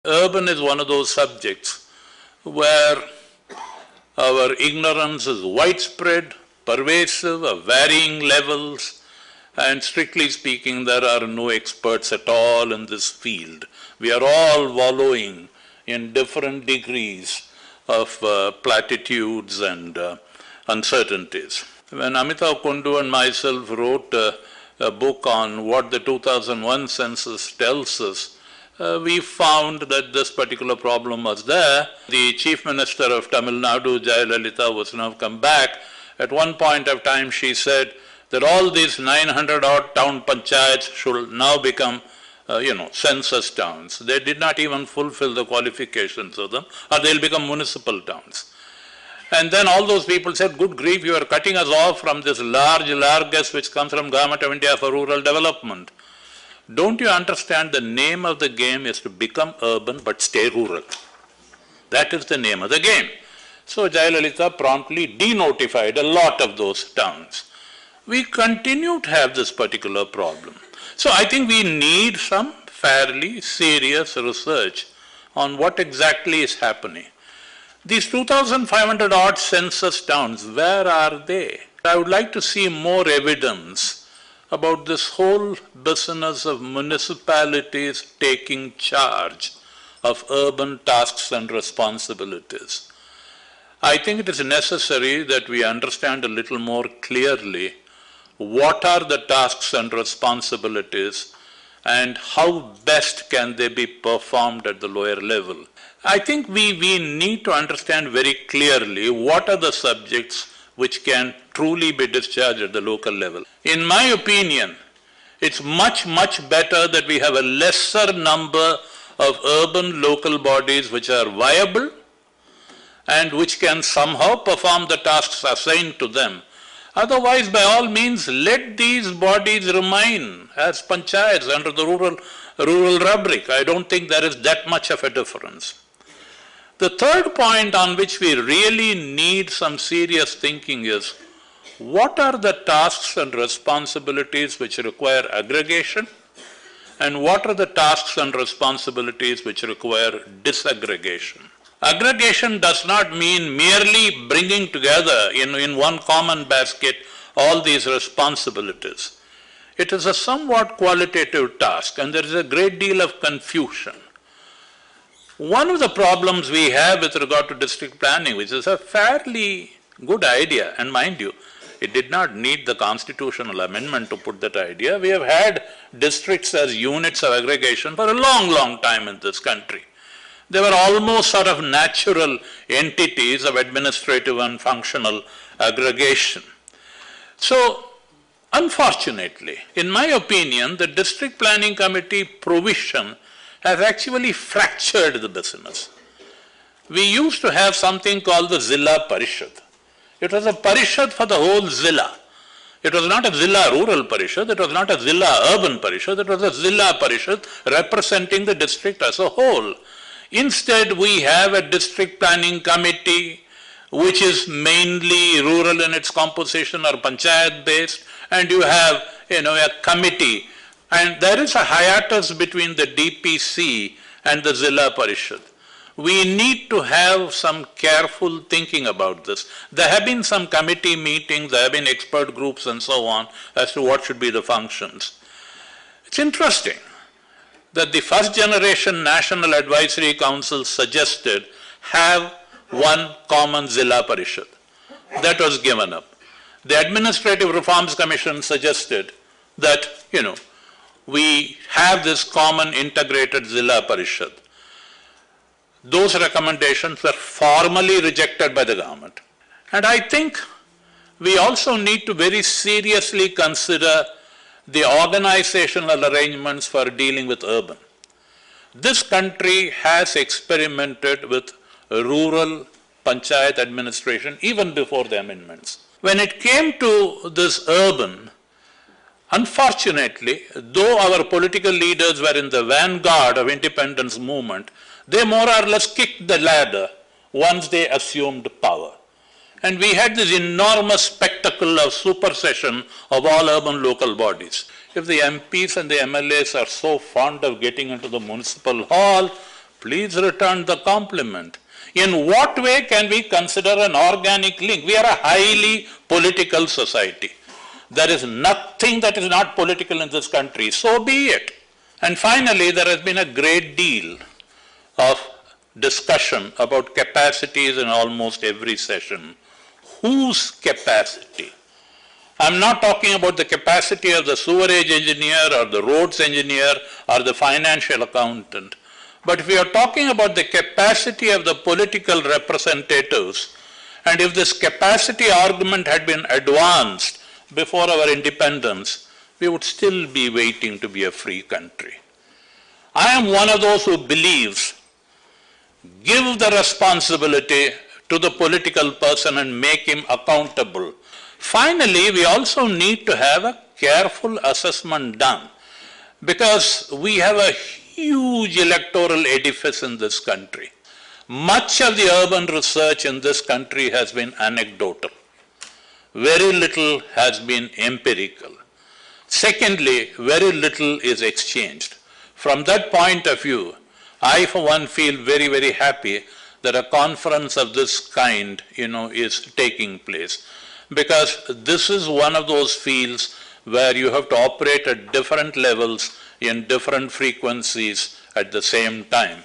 Urban is one of those subjects where our ignorance is widespread, pervasive, of varying levels, and strictly speaking, there are no experts at all in this field. We are all wallowing in different degrees of platitudes and uncertainties. When Amitav Kundu and myself wrote a book on what the 2001 census tells us, we found that this particular problem was there. The Chief Minister of Tamil Nadu, Jayalalitha, was now come back. At one point of time, she said that all these 900-odd town panchayats should now become, census towns. They did not even fulfill the qualifications of them, or they'll become municipal towns. And then all those people said, good grief, you are cutting us off from this largesse which comes from Government of India for rural development. Don't you understand the name of the game is to become urban but stay rural? That is the name of the game. So Jayalalitha promptly denotified a lot of those towns. We continue to have this particular problem. So I think we need some fairly serious research on what exactly is happening. These 2,500 odd census towns, where are they? I would like to see more evidence about this whole business of municipalities taking charge of urban tasks and responsibilities. I think it is necessary that we understand a little more clearly what are the tasks and responsibilities and how best can they be performed at the lower level. I think we need to understand very clearly what are the subjects which can truly be discharged at the local level. In my opinion, it's much better that we have a lesser number of urban local bodies which are viable and which can somehow perform the tasks assigned to them. Otherwise, by all means, let these bodies remain as panchayats under the rural rubric. I don't think there is that much of a difference. The third point on which we really need some serious thinking is, what are the tasks and responsibilities which require aggregation, and what are the tasks and responsibilities which require disaggregation? Aggregation does not mean merely bringing together in one common basket all these responsibilities. It is a somewhat qualitative task, and there is a great deal of confusion. One of the problems we have with regard to district planning, which is a fairly good idea, and mind you, it did not need the constitutional amendment to put that idea. We have had districts as units of aggregation for a long time in this country. They were almost sort of natural entities of administrative and functional aggregation. So, unfortunately, in my opinion, the district planning committee provision has actually fractured the business. We used to have something called the Zilla Parishad. It was a parishad for the whole Zilla. It was not a Zilla rural parishad, it was not a Zilla urban parishad, it was a Zilla parishad representing the district as a whole. Instead, we have a district planning committee which is mainly rural in its composition or panchayat based, and you have a committee, and there is a hiatus between the DPC and the Zilla Parishad. We need to have some careful thinking about this. There have been some committee meetings, there have been expert groups and so on as to what should be the functions. It's interesting that the first generation National Advisory Council suggested have one common Zilla Parishad. That was given up. The Administrative Reforms Commission suggested that, we have this common integrated Zilla Parishad. Those recommendations were formally rejected by the government. And I think we also need to very seriously consider the organizational arrangements for dealing with urban. This country has experimented with rural panchayat administration even before the amendments. When it came to this urban, unfortunately, though our political leaders were in the vanguard of independence movement, they more or less kicked the ladder once they assumed power. And we had this enormous spectacle of supersession of all urban local bodies. If the MPs and the MLAs are so fond of getting into the municipal hall, Please return the compliment. In what way can we consider an organic link? We are a highly political society. There is nothing that is not political in this country, so be it. And finally, there has been a great deal of discussion about capacities in almost every session. Whose capacity? I'm not talking about the capacity of the sewerage engineer or the roads engineer or the financial accountant. But if we are talking about the capacity of the political representatives, and if this capacity argument had been advanced before our independence, we would still be waiting to be a free country. I am one of those who believes, give the responsibility to the political person and make him accountable. Finally, we also need to have a careful assessment done, because we have a huge electoral edifice in this country. Much of the urban research in this country has been anecdotal. Very little has been empirical. Secondly, very little is exchanged. From that point of view, I for one feel very, very happy that a conference of this kind, is taking place. Because this is one of those fields where you have to operate at different levels in different frequencies at the same time.